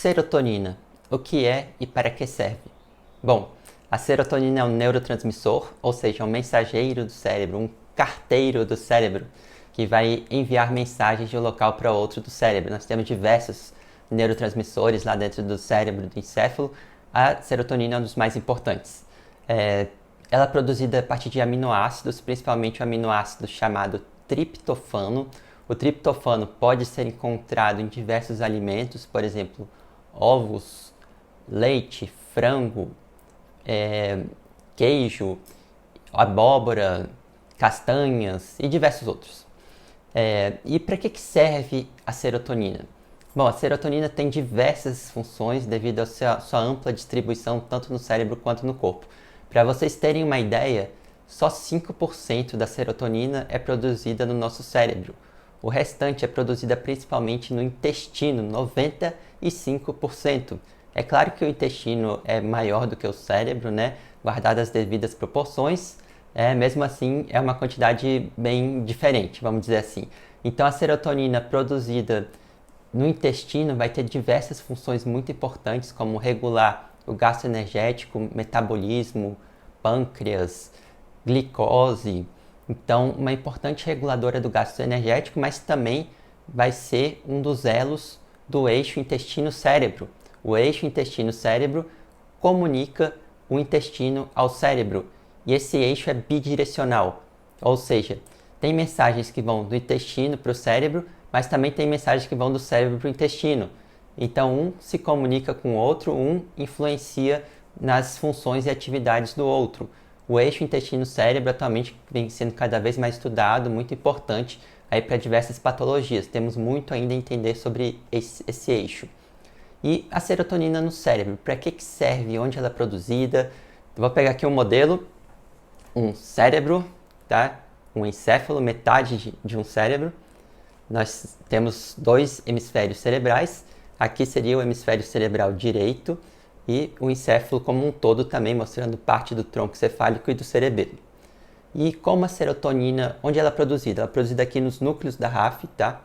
Serotonina. O que é e para que serve? Bom, a serotonina é um neurotransmissor, ou seja, um mensageiro do cérebro, um carteiro do cérebro, que vai enviar mensagens de um local para outro do cérebro. Nós temos diversos neurotransmissores lá dentro do cérebro, do encéfalo. A serotonina é um dos mais importantes. Ela é produzida a partir de aminoácidos, principalmente o aminoácido chamado triptofano. O triptofano pode ser encontrado em diversos alimentos, por exemplo, ovos, leite, frango, queijo, abóbora, castanhas e diversos outros. E para que serve a serotonina? Bom, a serotonina tem diversas funções devido à sua ampla distribuição tanto no cérebro quanto no corpo. Para vocês terem uma ideia, só 5% da serotonina é produzida no nosso cérebro. O restante é produzida principalmente no intestino, 95%. É claro que o intestino é maior do que o cérebro, né? Guardadas as devidas proporções, mesmo assim é uma quantidade bem diferente, vamos dizer assim. Então a serotonina produzida no intestino vai ter diversas funções muito importantes, como regular o gasto energético, metabolismo, pâncreas, glicose. Então, uma importante reguladora do gasto energético, mas também vai ser um dos elos do eixo intestino-cérebro. O eixo intestino-cérebro comunica o intestino ao cérebro. E esse eixo é bidirecional, ou seja, tem mensagens que vão do intestino para o cérebro, mas também tem mensagens que vão do cérebro para o intestino. Então, um se comunica com o outro, um influencia nas funções e atividades do outro. O eixo intestino-cérebro atualmente vem sendo cada vez mais estudado, muito importante aí para diversas patologias. Temos muito ainda a entender sobre esse eixo. E a serotonina no cérebro, para que serve, onde ela é produzida? Eu vou pegar aqui um modelo, um cérebro, tá? Um encéfalo, metade de um cérebro. Nós temos dois hemisférios cerebrais. Aqui seria o hemisfério cerebral direito e o encéfalo como um todo também, mostrando parte do tronco cefálico e do cerebelo. E como a serotonina, onde ela é produzida? Ela é produzida aqui nos núcleos da RAF, tá?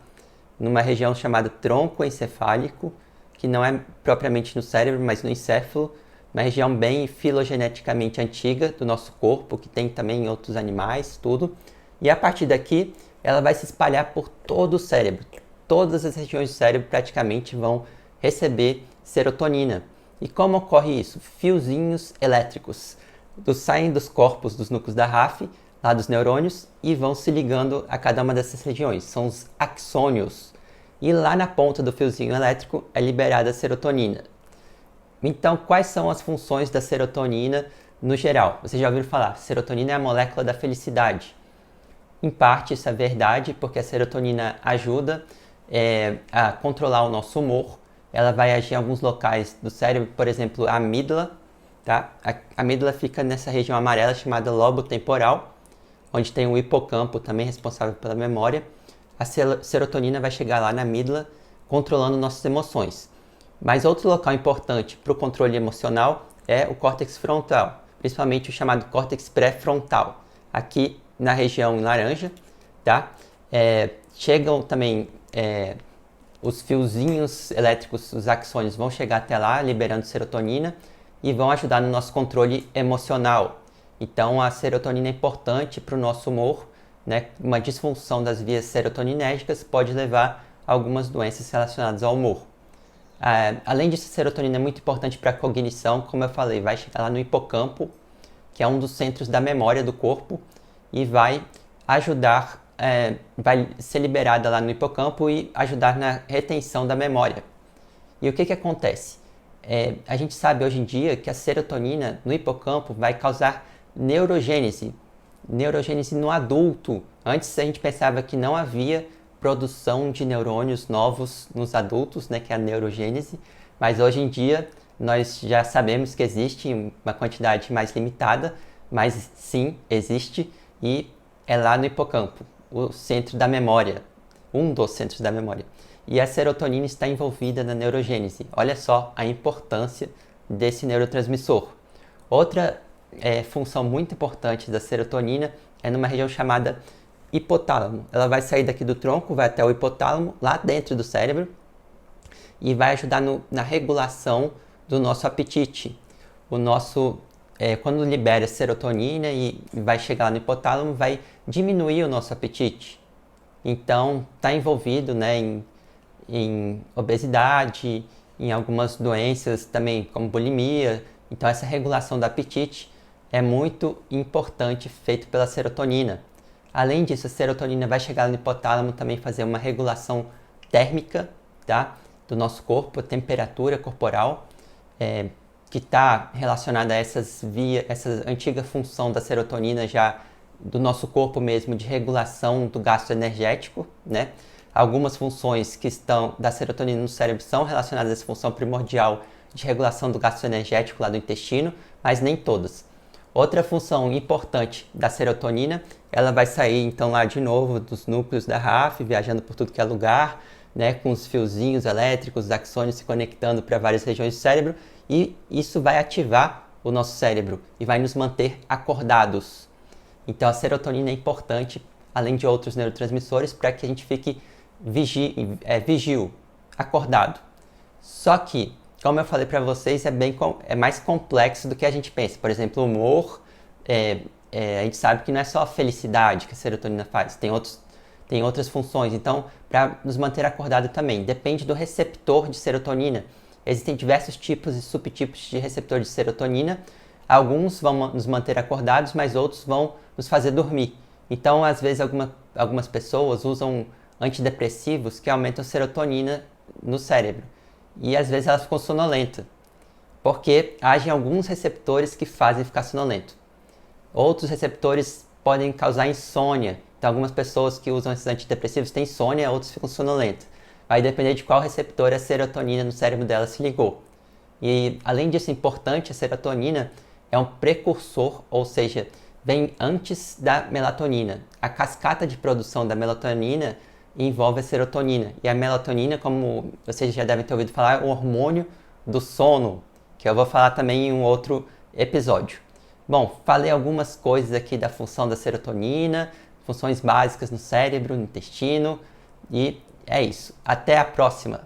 Numa região chamada tronco encefálico, que não é propriamente no cérebro, mas no encéfalo, uma região bem filogeneticamente antiga do nosso corpo, que tem também em outros animais, tudo. E a partir daqui, ela vai se espalhar por todo o cérebro. Todas as regiões do cérebro praticamente vão receber serotonina. E como ocorre isso? Fiozinhos elétricos saem dos corpos dos núcleos da RAF, lá dos neurônios, e vão se ligando a cada uma dessas regiões. São os axônios. E lá na ponta do fiozinho elétrico é liberada a serotonina. Então, quais são as funções da serotonina no geral? Vocês já ouviram falar, serotonina é a molécula da felicidade. Em parte isso é verdade, porque a serotonina ajuda a controlar o nosso humor. Ela vai agir em alguns locais do cérebro, por exemplo, a amígdala. Tá? A amígdala fica nessa região amarela chamada lobo temporal, onde tem o hipocampo, também responsável pela memória. A serotonina vai chegar lá na amígdala, controlando nossas emoções. Mas outro local importante para o controle emocional é o córtex frontal, principalmente o chamado córtex pré-frontal, aqui na região laranja, tá? Chegam também os fiozinhos elétricos, os axônios vão chegar até lá, liberando serotonina e vão ajudar no nosso controle emocional. Então a serotonina é importante para o nosso humor, né? Uma disfunção das vias serotoninérgicas pode levar a algumas doenças relacionadas ao humor. Além disso, a serotonina é muito importante para a cognição, como eu falei, vai chegar lá no hipocampo, que é um dos centros da memória do corpo, e vai ajudar, vai ser liberada lá no hipocampo e ajudar na retenção da memória. E o que acontece? A gente sabe hoje em dia que a serotonina no hipocampo vai causar neurogênese no adulto. Antes a gente pensava que não havia produção de neurônios novos nos adultos, né, que é a neurogênese, mas hoje em dia nós já sabemos que existe uma quantidade mais limitada, mas sim, existe, e é lá no hipocampo, o centro da memória, um dos centros da memória. E a serotonina está envolvida na neurogênese. Olha só a importância desse neurotransmissor. Outra função muito importante da serotonina é numa região chamada hipotálamo. Ela vai sair daqui do tronco, vai até o hipotálamo, lá dentro do cérebro, e vai ajudar na regulação do nosso apetite. Quando libera serotonina e vai chegar no hipotálamo, vai diminuir o nosso apetite. Então, está envolvido, né, em obesidade, em algumas doenças também, como bulimia. Então, essa regulação do apetite é muito importante, feito pela serotonina. Além disso, a serotonina vai chegar no hipotálamo também fazer uma regulação térmica, tá, do nosso corpo, a temperatura corporal, que está relacionada a essa antiga função da serotonina já do nosso corpo mesmo, de regulação do gasto energético, né? Algumas funções que estão da serotonina no cérebro são relacionadas a essa função primordial de regulação do gasto energético lá do intestino, mas nem todas. Outra função importante da serotonina, ela vai sair então lá de novo dos núcleos da RAF, viajando por tudo que é lugar, né, com os fiozinhos elétricos, os axônios se conectando para várias regiões do cérebro, e isso vai ativar o nosso cérebro e vai nos manter acordados. Então a serotonina é importante, além de outros neurotransmissores, para que a gente fique vigil, acordado. Só que, como eu falei para vocês, é mais complexo do que a gente pensa. Por exemplo, o humor, a gente sabe que não é só a felicidade que a serotonina faz, tem outras funções. Então, para nos manter acordado também, depende do receptor de serotonina. Existem diversos tipos e subtipos de receptor de serotonina. Alguns vão nos manter acordados, mas outros vão nos fazer dormir. Então, às vezes, algumas pessoas usam antidepressivos que aumentam a serotonina no cérebro. E às vezes elas ficam sonolentas, porque agem alguns receptores que fazem ficar sonolento. Outros receptores podem causar insônia. Então, algumas pessoas que usam esses antidepressivos têm insônia, outros ficam sonolentos. Vai depender de qual receptor a serotonina no cérebro dela se ligou. E, além disso, importante, a serotonina é um precursor, ou seja, vem antes da melatonina. A cascata de produção da melatonina envolve a serotonina. E a melatonina, como vocês já devem ter ouvido falar, é o hormônio do sono, que eu vou falar também em um outro episódio. Bom, falei algumas coisas aqui da função da serotonina, funções básicas no cérebro, no intestino, e é isso. Até a próxima!